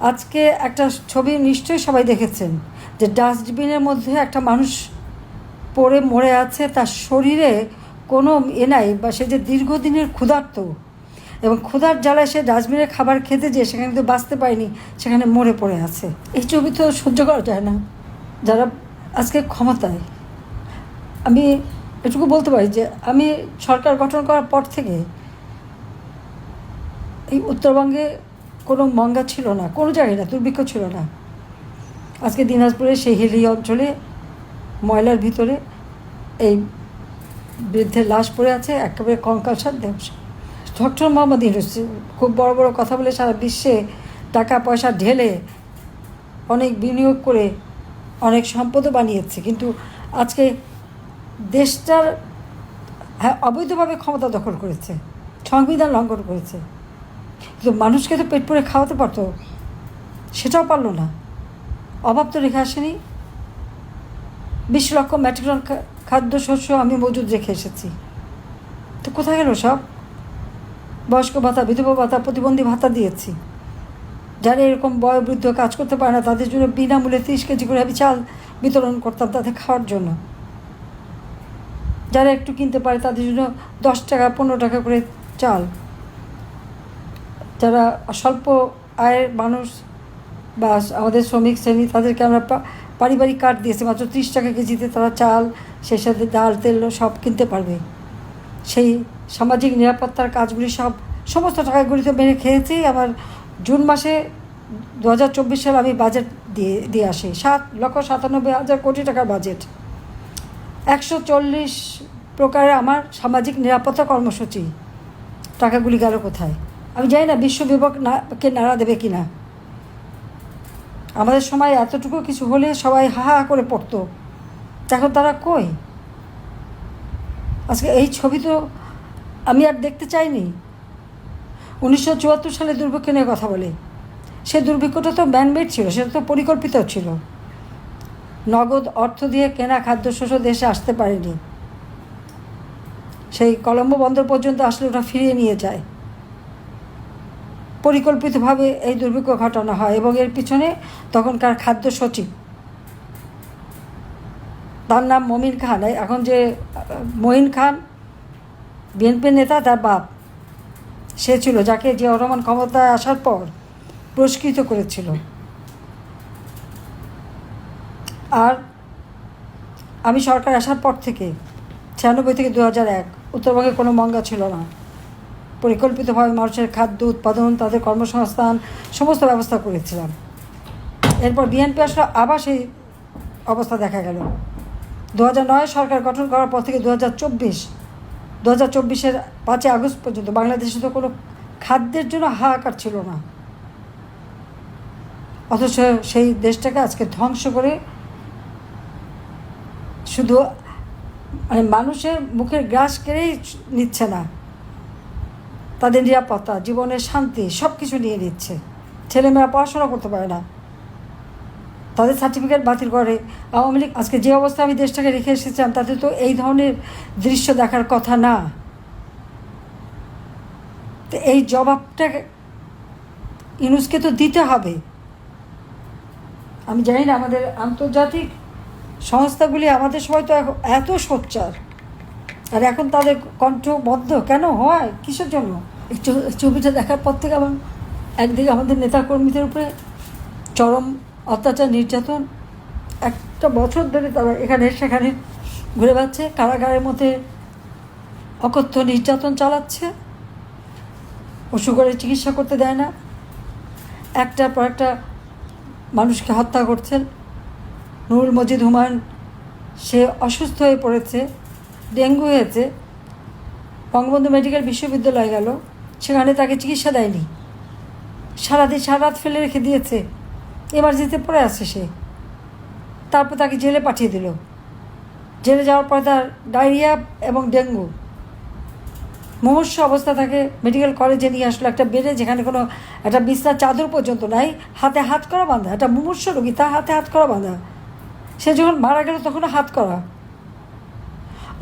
আজকে একটা ছবি নিশ্চয়ই সবাই দেখেছেন যে ডাস্টবিনের মধ্যে একটা মানুষ পড়ে মরে আছে, তার শরীরে কোনো নাই, বা সে যে দীর্ঘদিনের ক্ষুধার্ত এবং ক্ষুধার জ্বালায় সে ডাস্টবিনের খাবার খেতে যেয়ে সেখানে কিন্তু বাঁচতে পারেনি, সেখানে মরে পড়ে আছে। এই ছবি তো সহ্য করা যায় না। যারা আজকে ক্ষমতায়, আমি এটুকু বলতে পারি যে আমি সরকার গঠন করার পর থেকে এই উত্তরবঙ্গে কোনো মঙ্গা ছিল না, কোনো জায়গায় না, দুর্ভিক্ষ ছিল না। আজকে দিনাজপুরে সেই হিলি অঞ্চলে ময়লার ভিতরে এই বৃদ্ধের লাশ পড়ে আছে, একেবারে কঙ্কালসার দেহ। ডক্টর মোহাম্মদ ইউনূস খুব বড় বড় কথা বলে সারা বিশ্বে টাকা পয়সা ঢেলে অনেক বিনিয়োগ করে অনেক সম্পদও বানিয়েছে, কিন্তু আজকে দেশটার অবৈধভাবে ক্ষমতা দখল করেছে, সংবিধান লঙ্ঘন করেছে। কিন্তু মানুষকে তো পেট পুরে খাওয়াতে পারতো, সেটাও পারলো না। অভাব তো রেখে আসেনি। 20 লক্ষ মেট্রিক টন খাদ্যশস্য আমি মজুদ রেখে এসেছি, তো কোথায় গেল সব? বয়স্ক ভাতা, বিধবা ভাতা, প্রতিবন্ধী ভাতা দিয়েছি। যারা এরকম বয়োবৃদ্ধ কাজ করতে পারে না তাদের জন্য বিনামূল্যে 30 কেজি করে আমি চাল বিতরণ করতাম তাদের খাওয়ার জন্য। যারা একটু কিনতে পারে তাদের জন্য 10 টাকা 15 টাকা করে চাল। যারা স্বল্প আয়ের মানুষ বা আমাদের শ্রমিক শ্রেণী তাদেরকে আমরা পারিবারিক কার্ড দিয়েছি, মাত্র 30 টাকা কেজিতে তারা চাল, সেই সাথে ডাল তেল সব কিনতে পারবে। সেই সামাজিক নিরাপত্তার কাজগুলি সমস্ত টাকাগুলি তো মেরে খেয়েছি। আমার জুন মাসে 2024 সালে আমি বাজেট দিয়ে আসি, 7,97,000 কোটি টাকার বাজেট। 140 প্রকারের আমার সামাজিক নিরাপত্তা কর্মসূচি। টাকাগুলি গেল কোথায়? আমি জানি না বিশ্ব বিবেককে নাড়া দেবে কিনা। আমাদের সময় এতটুকু কিছু হলে সবাই হা হা করে পড়তো, এখন তারা কই? আজকে এই ছবি তো আমি আর দেখতে চাইনি। 1974 সালে দুর্ভিক্ষ নিয়ে কথা বলে, সেই দুর্ভিক্ষটা তো ম্যানমেড ছিল, সেটা তো পরিকল্পিত ছিল। নগদ অর্থ দিয়ে কেনা খাদ্যশস্য দেশে আসতে পারেনি, সেই কলম্বো বন্দর পর্যন্ত আসলে ওটা ফিরিয়ে নিয়ে যায়। পরিকল্পিতভাবে এই দুর্ভিক্ষ ঘটানো হয় এবং এর পিছনে তখনকার খাদ্য সচিব, তার নাম মমিন খান, এখন যে মঈন খান বিএনপির নেতা, তার বাপ সে ছিল, যাকে জিয়াউর রহমান ক্ষমতায় আসার পর পুরস্কৃত করেছিল। আর আমি সরকার আসার পর থেকে 96 থেকে 2001 উত্তরবঙ্গে কোনো মঙ্গা ছিল না। পরিকল্পিতভাবে মানুষের খাদ্য উৎপাদন, তাদের কর্মসংস্থান সমস্ত ব্যবস্থা করেছিলাম। এরপর বিএনপি আসলে আবার সেই অবস্থা দেখা গেল। 2009 সরকার গঠন করার পর থেকে 2024-এর 5 আগস্ট পর্যন্ত বাংলাদেশে তো কোনো খাদ্যের জন্য হাহাকার ছিল না। অথচ সেই দেশটাকে আজকে ধ্বংস করে শুধু মানে মানুষের মুখের গ্রাস কেড়েই নিচ্ছে না, তাদের নিরাপত্তা, জীবনের শান্তি সব কিছু নিয়ে নিচ্ছে। ছেলেমেয়েরা পড়াশোনা করতে পারে না, তাদের সার্টিফিকেট বাতিল করে। আওয়ামী লীগ আজকে যে অবস্থা আমি দেশটাকে রেখে এসেছিলাম তাতে তো এই ধরনের দৃশ্য দেখার কথা না। তো এই জবাবটা ইউনূসকে তো দিতে হবে। আমি জানি না আমাদের আন্তর্জাতিক সংস্থাগুলি আমাদের সময় তো এত সোচ্চার, আর এখন তাদের কণ্ঠ বদ্ধ কেন হয়, কিসের জন্য? এই ছবিটা দেখার পর থেকে আমার একদিকে আমাদের নেতাকর্মীদের উপরে চরম অত্যাচার, নির্যাতন, 1 বছর ধরে তারা এখানে সেখানে ঘুরে বেড়াচ্ছে, কারাগারের মধ্যে অকথ্য নির্যাতন চালাচ্ছে, অসুখের চিকিৎসা করতে দেয় না, একটার পর একটা মানুষকে হত্যা করছেন। নুরুল মজিদ হুমায়ুন, সে অসুস্থ হয়ে পড়েছে, ডেঙ্গু হয়েছে, বঙ্গবন্ধু মেডিকেল বিশ্ববিদ্যালয়ে গেল, সেখানে তাকে চিকিৎসা দেয়নি, সারা রাত ফেলে রেখে দিয়েছে, এমার্জেন্সিতে পড়ে আসছে সে। তারপর তাকে জেলে পাঠিয়ে দিল। জেলে যাওয়ার পর তার ডায়রিয়া এবং ডেঙ্গু, মুমূর্ষ অবস্থা, তাকে মেডিকেল কলেজে নিয়ে আসলো, একটা বেডে যেখানে কোনো একটা বিছনার চাদর পর্যন্ত নাই, হাতে হাত করা বাঁধা, একটা মুমূর্ষ রোগী, তার হাতে হাত করা বাঁধা। সে যখন মারা গেল তখনও হাত করা।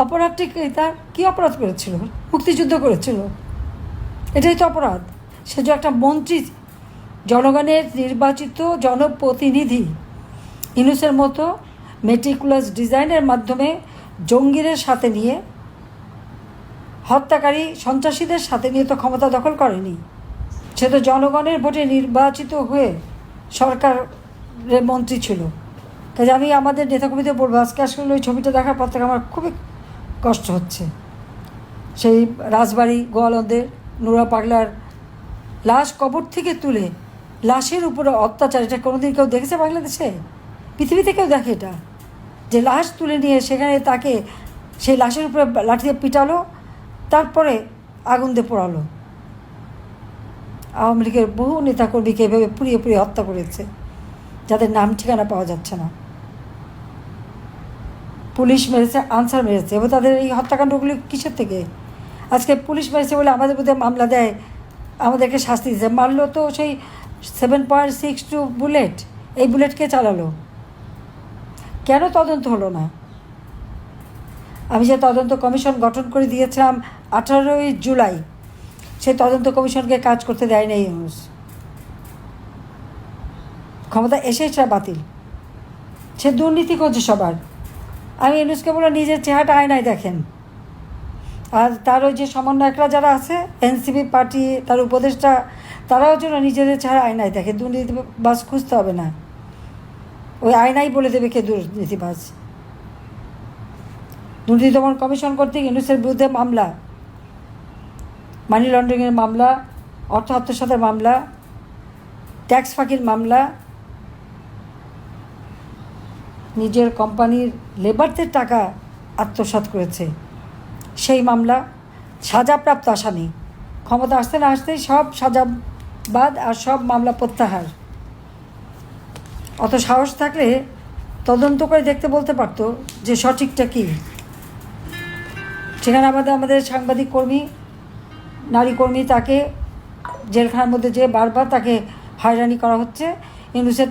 অপরাধটি তার কী অপরাধ করেছিল? মুক্তিযুদ্ধ করেছিল, এটাই তো অপরাধ। সে যে একটা মন্ত্রী জনগণের নির্বাচিত জনপ্রতিনিধি ইউনূসের মতো মেটিকুলাস ডিজাইনের মাধ্যমে জঙ্গিদের সাথে নিয়ে, হত্যাকারী সন্ত্রাসীদের সাথে নিয়ে তো ক্ষমতা দখল করেনি। সে তো জনগণের ভোটে নির্বাচিত হয়ে সরকারের মন্ত্রী ছিল। কাজে আমি আমাদের নেতাকর্মীদের বলবো, আজকে আসলে ওই ছবিটা দেখার পর থেকে আমার খুবই কষ্ট হচ্ছে। সেই রাজবাড়ি গোয়ালন্দের নুরা পাগলার লাশ কবর থেকে তুলে লাশের উপরে অত্যাচার, এটা কোনোদিন কেউ দেখেছে বাংলাদেশে? পৃথিবীতে কেউ দেখে এটা? যে লাশ তুলে নিয়ে সেখানে তাকে সেই লাশের উপরে লাঠি দিয়ে পিটালো, তারপরে আগুন দিয়ে পোড়ালো। আওয়ামী লীগের বহু নেতাকর্মীকে এভাবে পুড়িয়ে পুড়িয়ে হত্যা করেছে, যাদের নাম ঠিকানা পাওয়া যাচ্ছে না। পুলিশ মেরেছে, আনসার মেরেছে, এবং তাদের এই হত্যাকাণ্ডগুলি কিসের থেকে? আজকে পুলিশ মেরেছে বলে আমাদের বিরুদ্ধে মামলা দেয়, আমাদেরকে শাস্তি দিচ্ছে। মারলো তো সেই 7.62 বুলেট, এই বুলেটকে চালালো। কেন তদন্ত হলো না? আমি যে তদন্ত কমিশন গঠন করে দিয়েছিলাম 18ই জুলাই, সেই তদন্ত কমিশনকে কাজ করতে দেয় না ইউনূস। ক্ষমতা এসেই সেটা বাতিল। সে দুর্নীতি করছে সবার। আমি ইউনূসকে বলে নিজের চেহারাটা আয়নায় দেখেন। আর তার ওই যে সমন্বয়করা যারা আছে, এনসিপি পার্টি, তার উপদেষ্টা, তারাও যেন নিজেদের চেহারা আয়নায় দেখে। দুর্নীতিবাজ খুঁজতে হবে না, ওই আয়নাই বলে দেবে কে দুর্নীতিবাজ। দুর্নীতি দমন কমিশন কর্তৃক ইউনূসের বিরুদ্ধে মামলা, মানি লন্ডারিংয়ের মামলা, অর্থ আত্মসাতের মামলা, ট্যাক্স ফাঁকির মামলা, নিজের কোম্পানির লেবারদের টাকা আত্মসাৎ করেছে সেই মামলা, সাজাপ্রাপ্ত আসামি। ক্ষমতা আসতে না আসতেই সব সাজা বাদ আর সব মামলা প্রত্যাহার। অত সাহস থাকলে তদন্ত করে দেখতে বলতে পারতো যে সঠিকটা কী। সেখানে আমাদের সাংবাদিক কর্মী, নারী কর্মী, তাকে জেলখানার মধ্যে যে বারবার তাকে হয়রানি করা হচ্ছে। ইউনূসের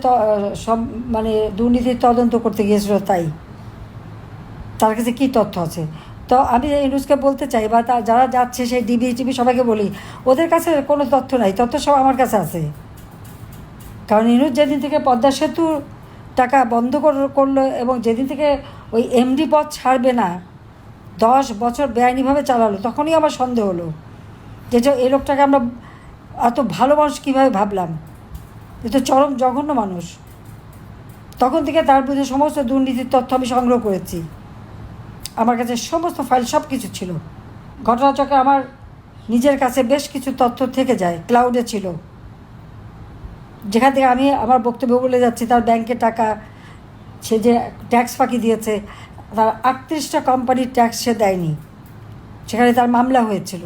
সব দুর্নীতির তদন্ত করতে গিয়েছিল, তাই তার কাছে কী তথ্য আছে? তো আমি ইউনূসকে বলতে চাই, বা যারা যাচ্ছে সেই ডিবি টিভি সবাইকে বলি, ওদের কাছে কোনো তথ্য নাই, তথ্য সব আমার কাছে আছে। কারণ ইউনূস যেদিন থেকে পদ্মা সেতুর টাকা বন্ধ করলো এবং যেদিন থেকে ওই এমডি পদ ছাড়বে না, 10 বছর বেআইনিভাবে চালালো, তখনই আমার সন্দেহ হলো যে এই লোকটাকে আমরা এত ভালো মানুষ কীভাবে ভাবলাম, এ তো চরম জঘন্য মানুষ। তখন থেকে তার বিরুদ্ধে সমস্ত দুর্নীতির তথ্য আমি সংগ্রহ করেছি। আমার কাছে সমস্ত ফাইল সব কিছু ছিল। ঘটনাচক্রে আমার নিজের কাছে বেশ কিছু তথ্য থেকে যায়, ক্লাউডে ছিল, যেখান থেকে আমি আমার বক্তব্য বলে যাচ্ছি। তার ব্যাংকের টাকা, সে যে ট্যাক্স ফাঁকি দিয়েছে, তার 38টা কোম্পানির ট্যাক্স সে দেয়নি, সেখানে তার মামলা হয়েছিল।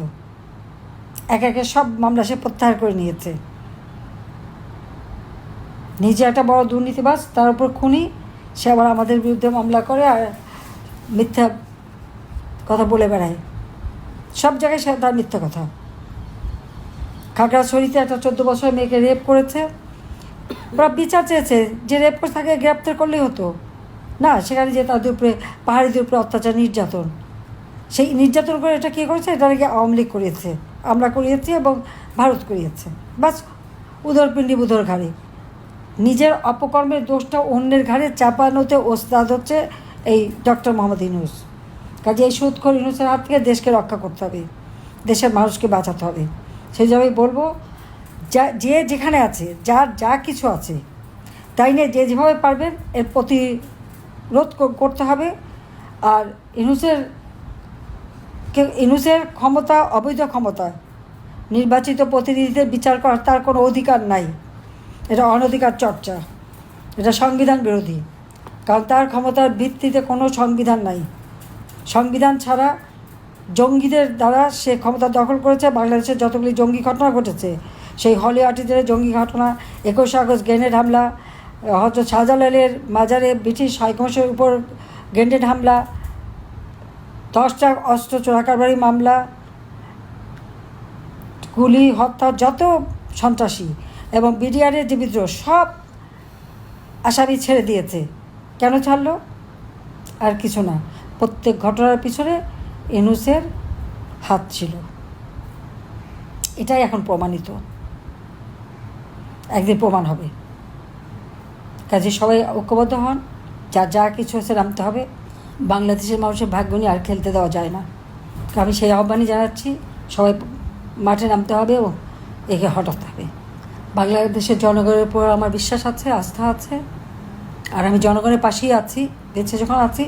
একে একে সব মামলা সে প্রত্যাহার করে নিয়েছে। নিজে একটা বড় দুর্নীতিবাজ, তার উপর খুনি, সে আবার আমাদের বিরুদ্ধে মামলা করে আর মিথ্যা কথা বলে বেড়ায়। সব জায়গায় সে তার মিথ্যা কথা। খাগড়াছড়িতে একটা 14 বছরের মেয়েকে রেপ করেছে, ওরা বিচার চেয়েছে যে রেপ করে তাকে গ্রেপ্তার করলেই হতো না, সেখানে যে তাদের উপরে, পাহাড়িদের উপরে অত্যাচার, নির্যাতন। সেই নির্যাতন করে এটা কে করেছে? এটা নাকি আওয়ামী লীগ করিয়েছে, আমরা করিয়েছি এবং ভারত করিয়েছে। বাস, উদরপিণ্ডি বুধর ঘাড়ে। নিজের অপকর্মের দোষটা অন্যের ঘাড়ে চাপানোতে ওস্তাদ হচ্ছে এই ডক্টর মোহাম্মদ ইউনূস। কাজে এই সুদখোর ইউনূসের হাত থেকে দেশকে রক্ষা করতে হবে, দেশের মানুষকে বাঁচাতে হবে। সেই জন্যই বলবো, যে যেখানে আছে, যার যা কিছু আছে, তাই নিয়ে যে যেভাবে পারবেন এর প্রতিরোধ করতে হবে। আর ইউনূসের ক্ষমতা, অবৈধ ক্ষমতা, নির্বাচিত প্রতিনিধিদের বিচার করার তার কোনো অধিকার নাই। এটা অনধিকার চর্চা, এটা সংবিধান বিরোধী। কারণ তার ক্ষমতার ভিত্তিতে কোনো সংবিধান নাই। সংবিধান ছাড়া জঙ্গিদের দ্বারা সে ক্ষমতা দখল করেছে। বাংলাদেশের যতগুলি জঙ্গি ঘটনা ঘটেছে, সেই হলি আর্টিজারের জঙ্গি ঘটনা, 21 আগস্ট গ্রেনেড হামলা, হয়তো শাহজালালের মাজারে ব্রিটিশ হাইকমিশনের উপর গ্রেনেড হামলা, 10টা অস্ত্র চোরাকারবারি মামলা, গুলি, হত্যা, যত সন্ত্রাসী এবং বিডিআরের যে বিদ্রোহ, সব আসামি ছেড়ে দিয়েছে। কেন ছাড়লো? আর কিছু না, প্রত্যেক ঘটনার পিছনে ইউনূসের হাত ছিল। এটাই এখন প্রমাণিত। একদিন প্রমাণ হবে। কাজে সবাই ঐক্যবদ্ধ হন, যা কিছু হচ্ছে নামতে হবে। বাংলাদেশের মানুষের ভাগ্য নিয়ে আর খেলতে দেওয়া যায় না। আমি সেই আহ্বানই জানাচ্ছি, সবাই মাঠে নামতে হবে ও একে হটাতে হবে। বাংলাদেশের জনগণের উপর আমার বিশ্বাস আছে, আস্থা আছে, আর আমি জনগণের পাশেই আছি। বেঁচে যখন আছি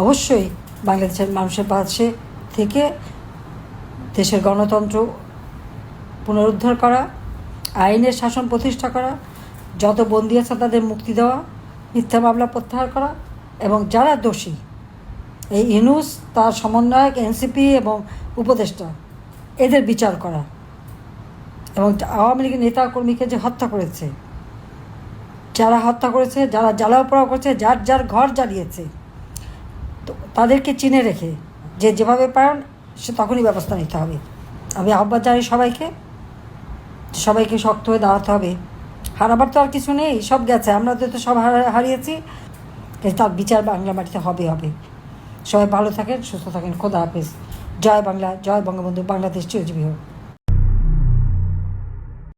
অবশ্যই বাংলাদেশের মানুষের পাশে থেকে দেশের গণতন্ত্র পুনরুদ্ধার করা, আইনের শাসন প্রতিষ্ঠা করা, যত বন্দী আছে তাদের মুক্তি দেওয়া, মিথ্যা মামলা প্রত্যাহার করা, এবং যারা দোষী এই ইউনূস, তার সমন্বয়ক, এনসিপি এবং উপদেষ্টা, এদের বিচার করা, এবং আওয়ামী লীগের নেতা কর্মীকে যে হত্যা করেছে, যারা হত্যা করেছে, যারা জ্বালাও পোড়াও করেছে, যার ঘর জ্বালিয়েছে, তো তাদেরকে চিনে রেখে যে যেভাবে পারেন সে তখনই ব্যবস্থা নিতে হবে। আমি আহ্বান জানাই সবাইকে শক্ত হয়ে দাঁড়াতে হবে। হারাবার তো আর কিছু নেই, সব গেছে, আমরা তো সব হারিয়েছি। তার বিচার বাংলা মাটিতে হবে। সবাই ভালো থাকেন, সুস্থ থাকেন। খোদা হাফেজ। জয় বাংলা, জয় বঙ্গবন্ধু, বাংলাদেশ চিরজীবী হোক।